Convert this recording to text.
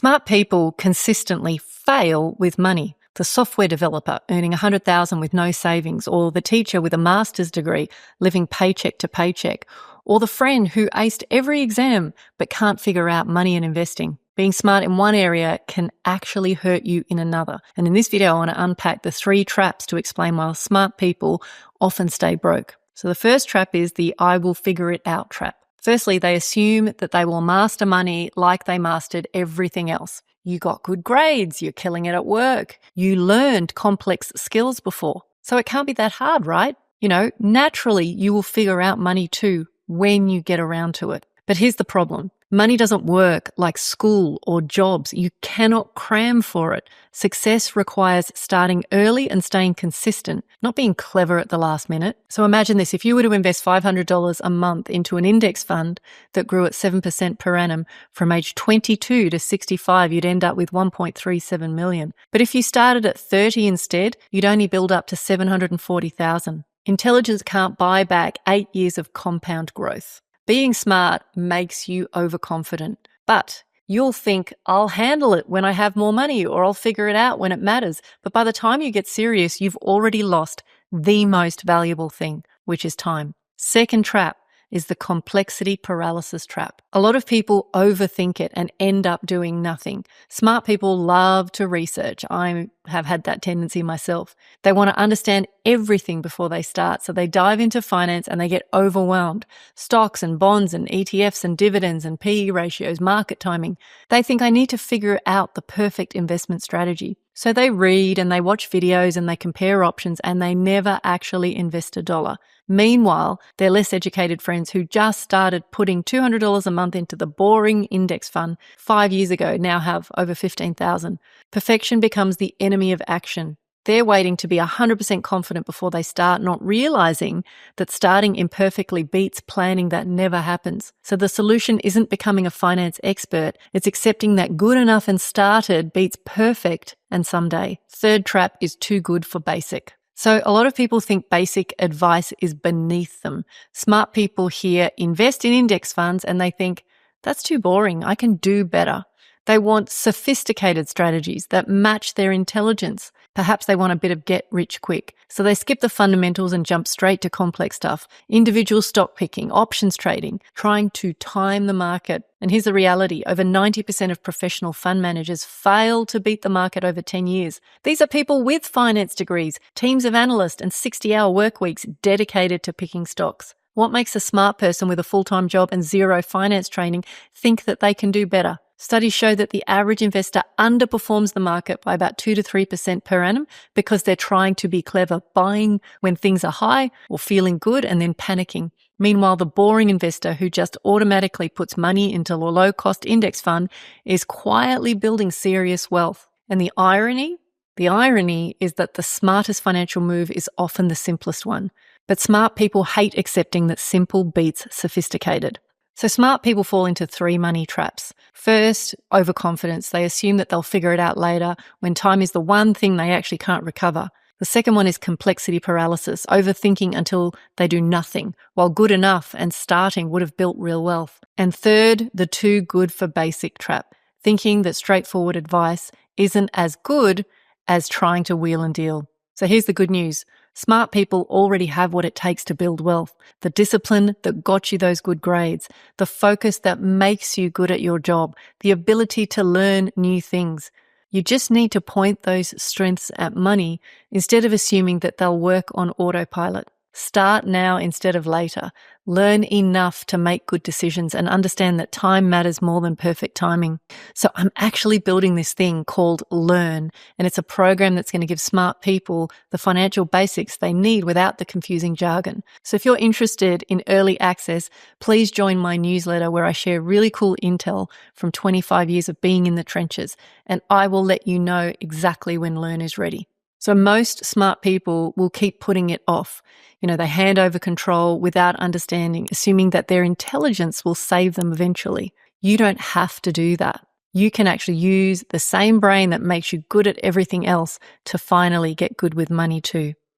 Smart people consistently fail with money. The software developer earning $100,000 with no savings, or the teacher with a master's degree living paycheck to paycheck, or the friend who aced every exam but can't figure out money and investing. Being smart in one area can actually hurt you in another. And in this video, I want to unpack the 3 traps to explain why smart people often stay broke. So the first trap is the I will figure it out trap. Firstly, they assume that they will master money like they mastered everything else. You got good grades, you're killing it at work, you learned complex skills before. So it can't be that hard, right? Naturally you will figure out money too when you get around to it. But here's the problem. Money doesn't work like school or jobs. You cannot cram for it. Success requires starting early and staying consistent, not being clever at the last minute. So imagine this. If you were to invest $500 a month into an index fund that grew at 7% per annum from age 22 to 65, you'd end up with $1.37 million. But if you started at 30 instead, you'd only build up to $740,000. Intelligence can't buy back 8 years of compound growth. Being smart makes you overconfident, but you'll think, I'll handle it when I have more money, or I'll figure it out when it matters. But by the time you get serious, you've already lost the most valuable thing, which is time. Second trap is the complexity paralysis trap. A lot of people overthink it and end up doing nothing. Smart people love to research. I have had that tendency myself. They want to understand everything before they start, so they dive into finance and they get overwhelmed. Stocks and bonds and ETFs and dividends and PE ratios, market timing. They think I need to figure out the perfect investment strategy. So they read and they watch videos and they compare options and they never actually invest a dollar. Meanwhile, their less educated friends who just started putting $200 a month into the boring index fund 5 years ago now have over $15,000. Perfection becomes the enemy of action. They're waiting to be 100% confident before they start, not realizing that starting imperfectly beats planning that never happens. So the solution isn't becoming a finance expert. It's accepting that good enough and started beats perfect and someday. Third trap is too good for basic. So a lot of people think basic advice is beneath them. Smart people hear invest in index funds and they think, that's too boring. I can do better. They want sophisticated strategies that match their intelligence. Perhaps they want a bit of get rich quick. So they skip the fundamentals and jump straight to complex stuff. Individual stock picking, options trading, trying to time the market. And here's the reality. Over 90% of professional fund managers fail to beat the market over 10 years. These are people with finance degrees, teams of analysts, and 60-hour work weeks dedicated to picking stocks. What makes a smart person with a full-time job and zero finance training think that they can do better? Studies show that the average investor underperforms the market by about 2 to 3% per annum because they're trying to be clever, buying when things are high or feeling good and then panicking. Meanwhile, the boring investor who just automatically puts money into a low-cost index fund is quietly building serious wealth. And the irony is that the smartest financial move is often the simplest one. But smart people hate accepting that simple beats sophisticated. So smart people fall into 3 money traps. First, overconfidence. They assume that they'll figure it out later when time is the one thing they actually can't recover. The second one is complexity paralysis, overthinking until they do nothing, while good enough and starting would have built real wealth. And third, the too good for basic trap, thinking that straightforward advice isn't as good as trying to wheel and deal. So here's the good news. Smart people already have what it takes to build wealth. The discipline that got you those good grades, the focus that makes you good at your job, the ability to learn new things. You just need to point those strengths at money instead of assuming that they'll work on autopilot. Start now instead of later. Learn enough to make good decisions and understand that time matters more than perfect timing. So I'm actually building this thing called Learn, and it's a program that's going to give smart people the financial basics they need without the confusing jargon. So if you're interested in early access, please join my newsletter where I share really cool intel from 25 years of being in the trenches, and I will let you know exactly when Learn is ready. So most smart people will keep putting it off. They hand over control without understanding, assuming that their intelligence will save them eventually. You don't have to do that. You can actually use the same brain that makes you good at everything else to finally get good with money too.